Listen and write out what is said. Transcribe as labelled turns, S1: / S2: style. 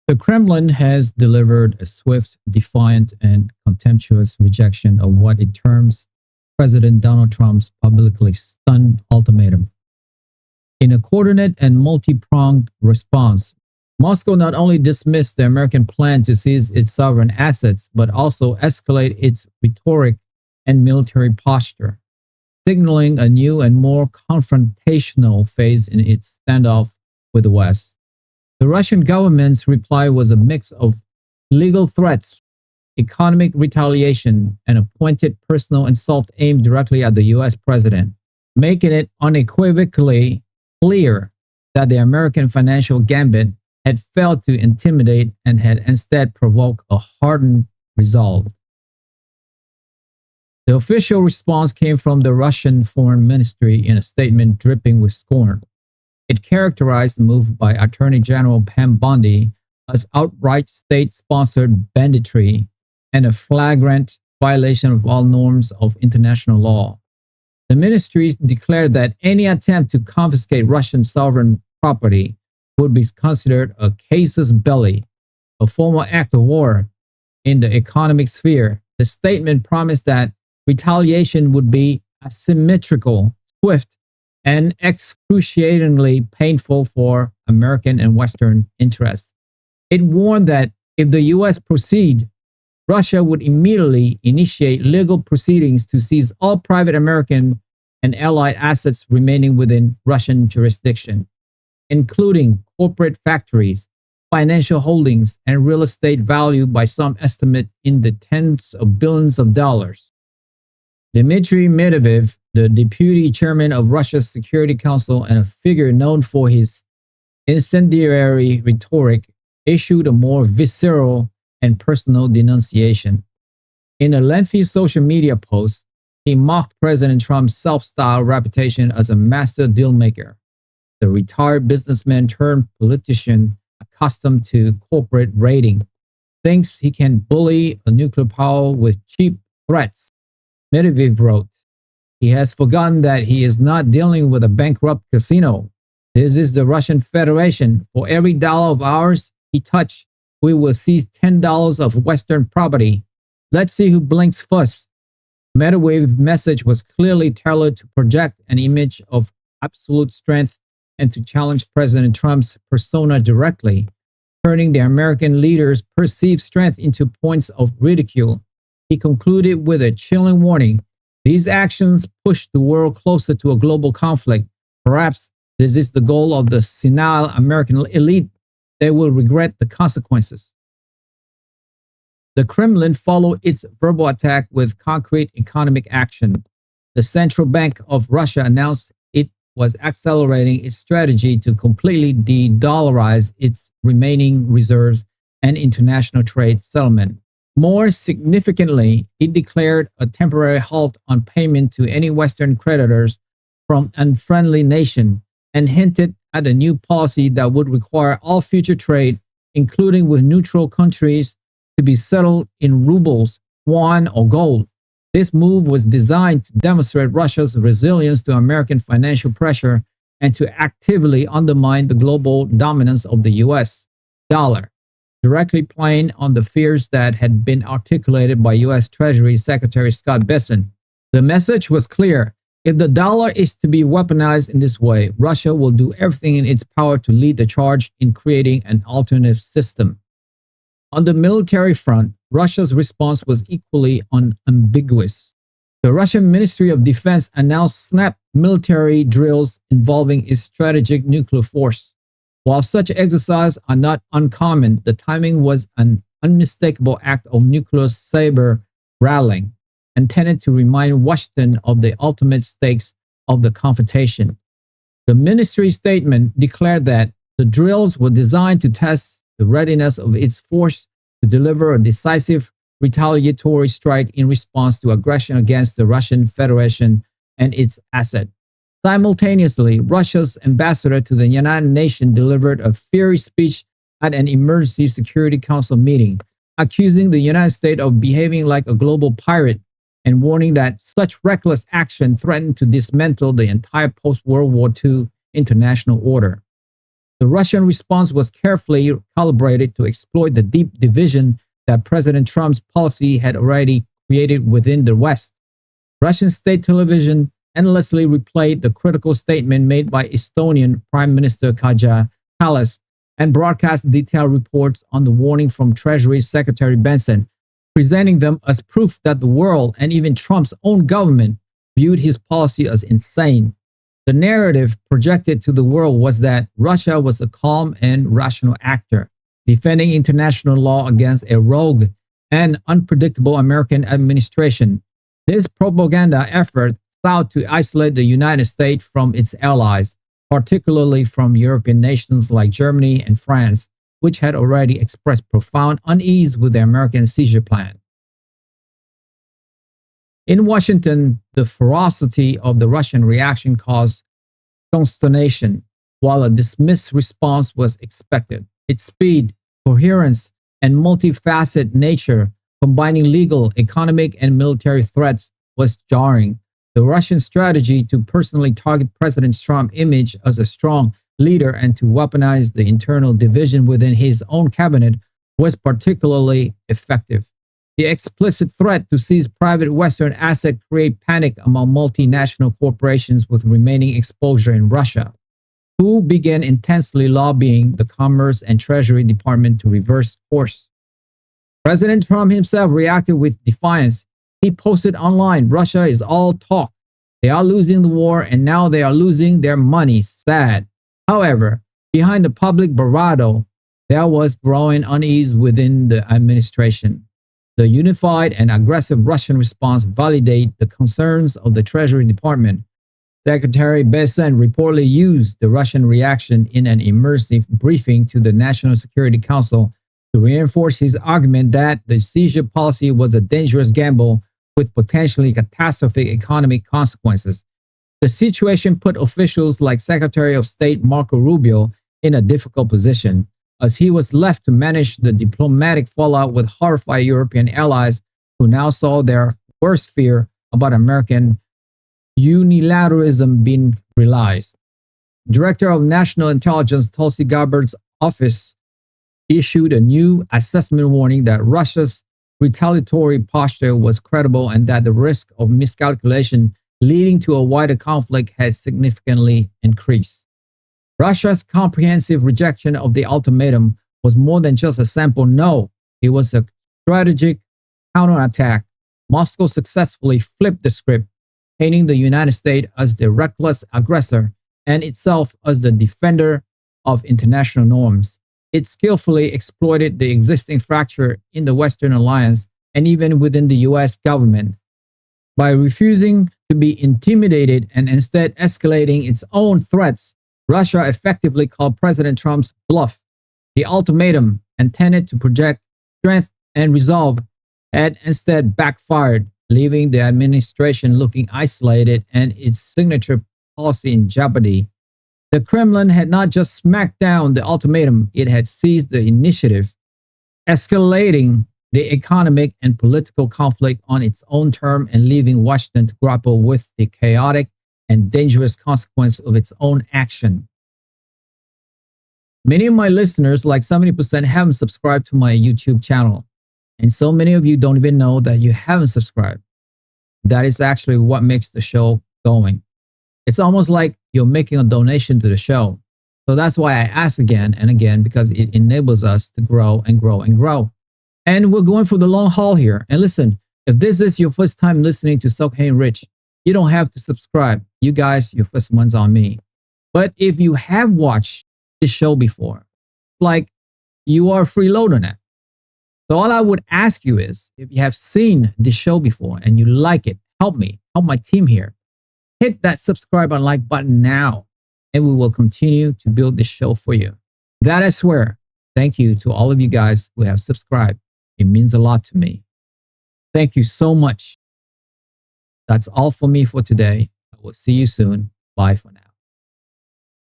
S1: The Kremlin has delivered a swift, defiant, and contemptuous rejection of what it terms President Donald Trump's publicly stunned ultimatum. In a coordinated and multi-pronged response, Moscow not only dismissed the American plan to seize its sovereign assets, but also escalate its rhetoric and military posture, signaling a new and more confrontational phase in its standoff with the West. The Russian government's reply was a mix of legal threats, economic retaliation, and a pointed personal insult aimed directly at the US president, making it unequivocally clear that the American financial gambit had failed to intimidate and had instead provoked a hardened resolve. The official response came from the Russian Foreign Ministry in a statement dripping with scorn. It characterized the move by Attorney General Pam Bondi as outright state-sponsored banditry and a flagrant violation of all norms of international law. The ministry declared that any attempt to confiscate Russian sovereign property would be considered a casus belli, a formal act of war in the economic sphere. The statement promised that retaliation would be asymmetrical, swift, and excruciatingly painful for American and Western interests. It warned that if the US proceed, Russia would immediately initiate legal proceedings to seize all private American and allied assets remaining within Russian jurisdiction, including corporate factories, financial holdings, and real estate value by some estimate in the tens of billions of dollars. Dmitry Medvedev, the deputy chairman of Russia's Security Council and a figure known for his incendiary rhetoric, issued a more visceral and personal denunciation. In a lengthy social media post, he mocked President Trump's self-styled reputation as a master dealmaker. The retired businessman turned politician accustomed to corporate raiding thinks he can bully a nuclear power with cheap threats. Medvedev wrote, "He has forgotten that he is not dealing with a bankrupt casino. This is the Russian Federation. For every dollar of ours he touched, we will seize $10 of Western property. Let's see who blinks first." Medvedev's message was clearly tailored to project an image of absolute strength and to challenge President Trump's persona directly, turning the American leader's perceived strength into points of ridicule. He concluded with a chilling warning. These actions push the world closer to a global conflict. Perhaps this is the goal of the senile American elite. They will regret the consequences. The Kremlin followed its verbal attack with concrete economic action. The Central Bank of Russia announced it was accelerating its strategy to completely de-dollarize its remaining reserves and international trade settlement. More significantly, it declared a temporary halt on payment to any Western creditors from unfriendly nation and hinted at a new policy that would require all future trade, including with neutral countries, to be settled in rubles, yuan, or gold. This move was designed to demonstrate Russia's resilience to American financial pressure and to actively undermine the global dominance of the US dollar, directly playing on the fears that had been articulated by US Treasury Secretary Scott Bessent. The message was clear. If the dollar is to be weaponized in this way, Russia will do everything in its power to lead the charge in creating an alternative system. On the military front, Russia's response was equally unambiguous. The Russian Ministry of Defense announced snap military drills involving its strategic nuclear force. While such exercises are not uncommon, the timing was an unmistakable act of nuclear saber rattling, intended to remind Washington of the ultimate stakes of the confrontation. The ministry statement declared that the drills were designed to test the readiness of its force to deliver a decisive retaliatory strike in response to aggression against the Russian Federation and its assets. Simultaneously, Russia's ambassador to the United Nations delivered a fiery speech at an emergency Security Council meeting, accusing the United States of behaving like a global pirate and warning that such reckless action threatened to dismantle the entire post-World War II international order. The Russian response was carefully calibrated to exploit the deep division that President Trump's policy had already created within the West. Russian state television endlessly replayed the critical statement made by Estonian Prime Minister Kallas and broadcast detailed reports on the warning from Treasury Secretary Benson, presenting them as proof that the world and even Trump's own government viewed his policy as insane. The narrative projected to the world was that Russia was a calm and rational actor, defending international law against a rogue and unpredictable American administration. This propaganda effort sought to isolate the United States from its allies, particularly from European nations like Germany and France, which had already expressed profound unease with the American seizure plan. In Washington, the ferocity of the Russian reaction caused consternation, while a dismissed response was expected. Its speed, coherence, and multifaceted nature, combining legal, economic, and military threats, was jarring. The Russian strategy to personally target President Trump's image as a strong leader and to weaponize the internal division within his own cabinet was particularly effective. The explicit threat to seize private Western assets created panic among multinational corporations with remaining exposure in Russia, who began intensely lobbying the Commerce and Treasury Department to reverse course. President Trump himself reacted with defiance. He posted online, "Russia is all talk. They are losing the war and now they are losing their money. Sad." However, behind the public bravado, there was growing unease within the administration. The unified and aggressive Russian response validated the concerns of the Treasury Department. Secretary Benson reportedly used the Russian reaction in an immersive briefing to the National Security Council to reinforce his argument that the seizure policy was a dangerous gamble with potentially catastrophic economic consequences. The situation put officials like Secretary of State Marco Rubio in a difficult position, as he was left to manage the diplomatic fallout with horrified European allies who now saw their worst fear about American unilateralism being realized. Director of National Intelligence Tulsi Gabbard's office issued a new assessment warning that Russia's retaliatory posture was credible and that the risk of miscalculation leading to a wider conflict had significantly increased. Russia's comprehensive rejection of the ultimatum was more than just a simple no. It was a strategic counterattack. Moscow successfully flipped the script, painting the United States as the reckless aggressor and itself as the defender of international norms. It skillfully exploited the existing fracture in the Western alliance and even within the US government. By refusing to be intimidated and instead escalating its own threats, Russia effectively called President Trump's bluff. The ultimatum, intended to project strength and resolve, had instead backfired, leaving the administration looking isolated and its signature policy in jeopardy. The Kremlin had not just smacked down the ultimatum, it had seized the initiative, escalating the economic and political conflict on its own term and leaving Washington to grapple with the chaotic and dangerous consequence of its own action. Many of my listeners, like 70%, haven't subscribed to my YouTube channel. And so many of you don't even know that you haven't subscribed. That is actually what makes the show going. It's almost like you're making a donation to the show. So that's why I ask again and again, because it enables us to grow and grow and grow. And we're going for the long haul here. And listen, if this is your first time listening to Self-Hate Rich, you don't have to subscribe. You guys, your first one's on me. But if you have watched this show before, like you are a freeloader now. So all I would ask you is, if you have seen this show before and you like it, help me, help my team here. Hit that subscribe and like button now, and we will continue to build this show for you. That I swear. Thank you to all of you guys who have subscribed. It means a lot to me. Thank you so much. That's all for me for today. I will see you soon. Bye for now.